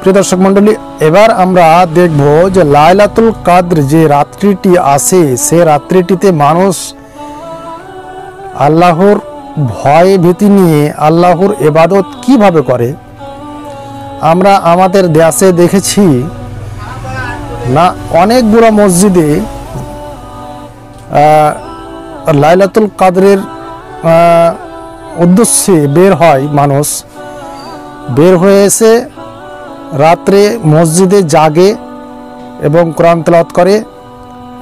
প্রিয় দর্শক মণ্ডলী, এবার আমরা দেখব যে লাইলাতুল কদর যে রাত্রিটি আসে সে রাত্রিটিতে মানুষ আল্লাহর ভয় ভীতি নিয়ে আল্লাহর ইবাদত কিভাবে করে। আমরা আমাদের দেশে দেখেছি না, অনেকগুলো মসজিদে লাইলাতুল কদরের উদ্দেশ্যে বের হয় মানুষ, বের হয়ে এসে রাত্রে মসজিদে জাগে এবং কোরআন তেলাওয়াত করে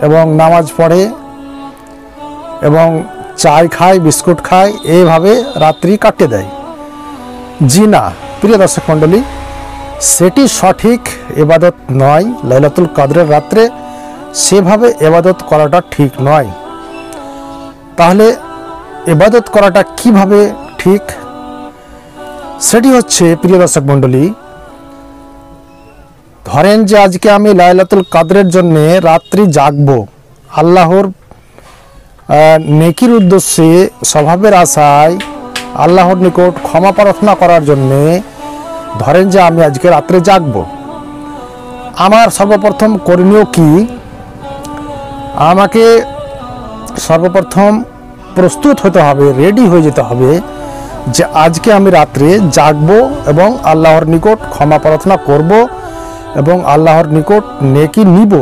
এবং নামাজ পড়ে এবং চায় খায়, বিস্কুট খায়, এইভাবে রাত্রি কাটিয়ে দেয়। জি না প্রিয় দর্শক মণ্ডলী, সেটি সঠিক ইবাদত নয়। লাইলাতুল কদরের রাত্রে সেভাবে ইবাদত করাটা ঠিক নয়। তাহলে ইবাদত করাটা কিভাবে ঠিক, সেটি হচ্ছে প্রিয় দর্শক মণ্ডলী, ধরেন যে আজকে আমি লাইলাতুল কদরের জন্য রাত্রি জাগবো, আল্লাহর নেকির উদ্দেশ্যে, স্বভাবের আশায়, আল্লাহর নিকট ক্ষমা প্রার্থনা করার জন্যে ধরেন যে আমি আজকে রাত্রে জাগবো। আমার সর্বপ্রথম করণীয় কি, আমাকে সর্বপ্রথম প্রস্তুত হতে হবে, রেডি হয়ে যেতে হবে যে আজকে আমি রাত্রে জাগবো এবং আল্লাহর নিকট ক্ষমা প্রার্থনা করব এবং আল্লাহর নিকট নেকি নিব।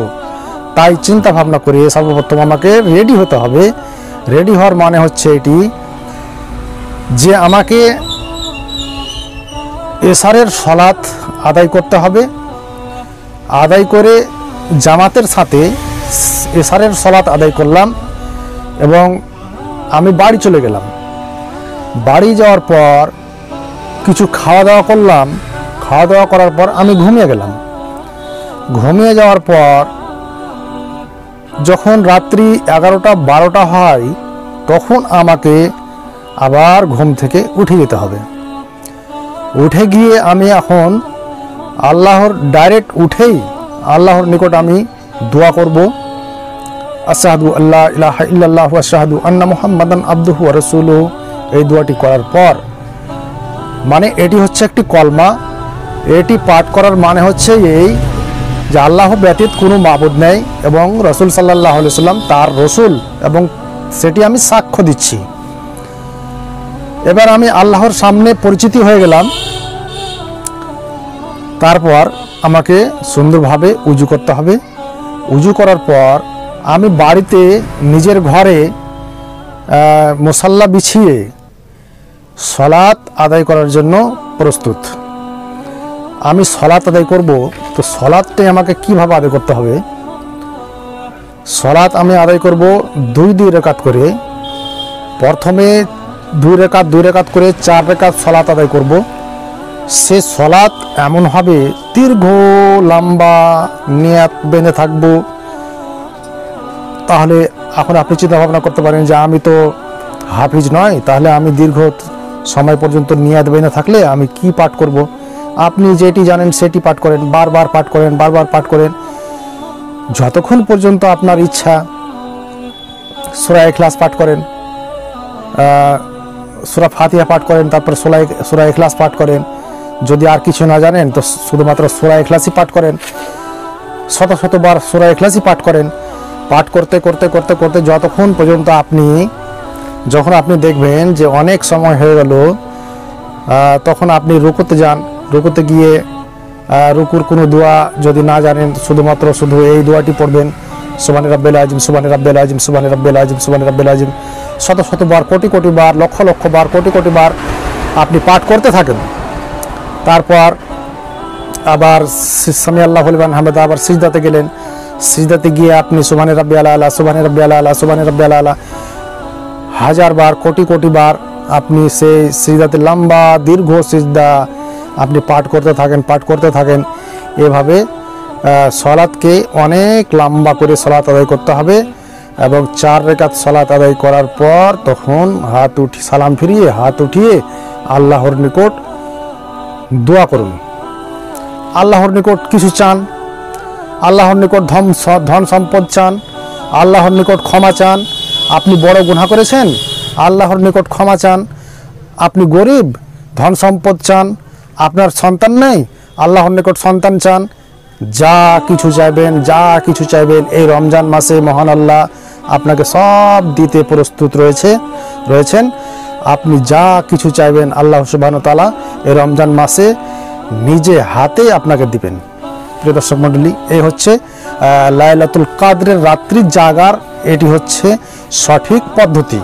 তাই চিন্তা ভাবনা করে সর্বপ্রথম আমাকে রেডি হতে হবে। রেডি হওয়ার মানে হচ্ছে এটি যে আমাকে এশারের সালাত আদায় করতে হবে। আদায় করে জামাতের সাথে এশারের সালাত আদায় করলাম এবং আমি বাড়ি চলে গেলাম। বাড়ি যাওয়ার পর কিছু খাওয়া দাওয়া করলাম। খাওয়া দাওয়া করার পর আমি ঘুমিয়ে গেলাম। ঘুমিয়ে যাওয়ার পর যখন রাত্রি 11টা-12টা হয় তখন আমাকে আবার ঘুম থেকে উঠে যেতে হবে। উঠে গিয়ে আমি এখন আল্লাহর ডাইরেক্ট উঠেই আল্লাহর নিকট আমি দোয়া করব, আশহাদু আল্লা ইলাহা ইল্লাল্লাহু ওয়া আশহাদু আন্না মুহাম্মাদান আবদুহু ওয়া রাসূলুহু। এই দোয়াটি করার পর, মানে এটি হচ্ছে একটি কলমা। এটি পাঠ করার মানে হচ্ছে এই যে আল্লাহ ব্যতীত কোনো মাবুদ নেই এবং রসুল সাল্লাল্লাহু আলাইহি সাল্লাম তার রসুল, এবং সেটি আমি সাক্ষ্য দিচ্ছি। এবার আমি আল্লাহর সামনে পরিচিতি হয়ে গেলাম। তারপর আমাকে সুন্দরভাবে উজু করতে হবে। উজু করার পর আমি বাড়িতে নিজের ঘরে মুসাল্লা বিছিয়ে সালাত আদায় করার জন্য প্রস্তুত। আমি সালাত আদায় করব, তো সালাতটাই আমাকে কিভাবে আদায় করতে হবে। সালাত আমি আদায় করব 2 রাকাত করে। প্রথমে 2 রাকাত করে 4 রাকাত সালাত আদায় করব। সে সালাত এমন হবে দীর্ঘ লম্বা নিয়াত বেঁধে থাকবো। তাহলে এখন আপনি চিন্তা ভাবনা করতে পারেন যে আমি তো হাফিজ নয়, তাহলে আমি দীর্ঘ সময় পর্যন্ত নিয়াত বেঁধে থাকলে আমি কি পাঠ করব। আপনি যেটি জানেন সেটি পাঠ করেন, বারবার পাঠ করেন, বারবার পাঠ করেন, যতক্ষণ পর্যন্ত আপনার ইচ্ছা। সূরা ইখলাস পাঠ করেন, সূরা ফাতিহা পাঠ করেন, তারপর সূরা ইখলাস পাঠ করেন। যদি আর কিছু না জানেন তো শুধুমাত্র সূরা ইখলাসই পাঠ করেন, শতবার সূরা ইখলাসই পাঠ করেন। পাঠ করতে করতে করতে করতে যতক্ষণ পর্যন্ত যখন আপনি দেখবেন যে অনেক সময় হয়ে গেল, তখন আপনি রুকুতে যান। রুকুতে গিয়ে রুকুর কোনো দোয়া যদি না জানেন, শুধু এই দোয়াটি পড়বেন, সুবহান রাব্বিল আযীম, সুবহান রাব্বিল আযীম, সুবহান রাব্বিল আযীম, সুবহান রাব্বিল আযীম। শতবার, কোটি বার, লক্ষ বার, কোটি বার আপনি পাঠ করতে থাকেন। তারপর আবার সামি আল্লাহু লিমান হামিদা, আবার সিজদাতে গেলেন। সিজদাতে গিয়ে আপনি সুবহান রাব্বিয়াল আলা, সুবহান রাব্বিয়াল আলা, সুবহান রাব্বিয়াল আলা 1000 বার, কোটি বার আপনি সেই সিজদাতে লম্বা দীর্ঘ সিজদা আপনি পাঠ করতে থাকেন। এভাবে সালাতকে অনেক লম্বা করে সালাত আদায় করতে হবে এবং 4 রাকাত সালাত আদায় করার পর তখন সালাম ফিরিয়ে হাত উঠিয়ে আল্লাহর নিকট দোয়া করুন। আল্লাহর নিকট কিছু চান, আল্লাহর নিকট ধন সম্পদ চান, আল্লাহর নিকট ক্ষমা চান। আপনি বড় গুনাহ করেছেন, আল্লাহর নিকট ক্ষমা চান। আপনি গরিব, ধন সম্পদ চান, আপনার সন্তান নেই, আল্লাহর নিকট সন্তান চান, যা কিছু চাইবেন এই রমজান মাসে মহান আল্লাহ আপনাকে সব দিতে প্রস্তুত রয়েছেন। আপনি যা কিছু চাইবেন আল্লাহ সুবহানাহু ওয়া তাআলা এই রমজান মাসে নিজে হাতে আপনাকে দিবেন। প্রিয় দর্শক মণ্ডলী, এই হচ্ছে লাইলাতুল কাদরের রাত্রি জাগার, এটি হচ্ছে সঠিক পদ্ধতি।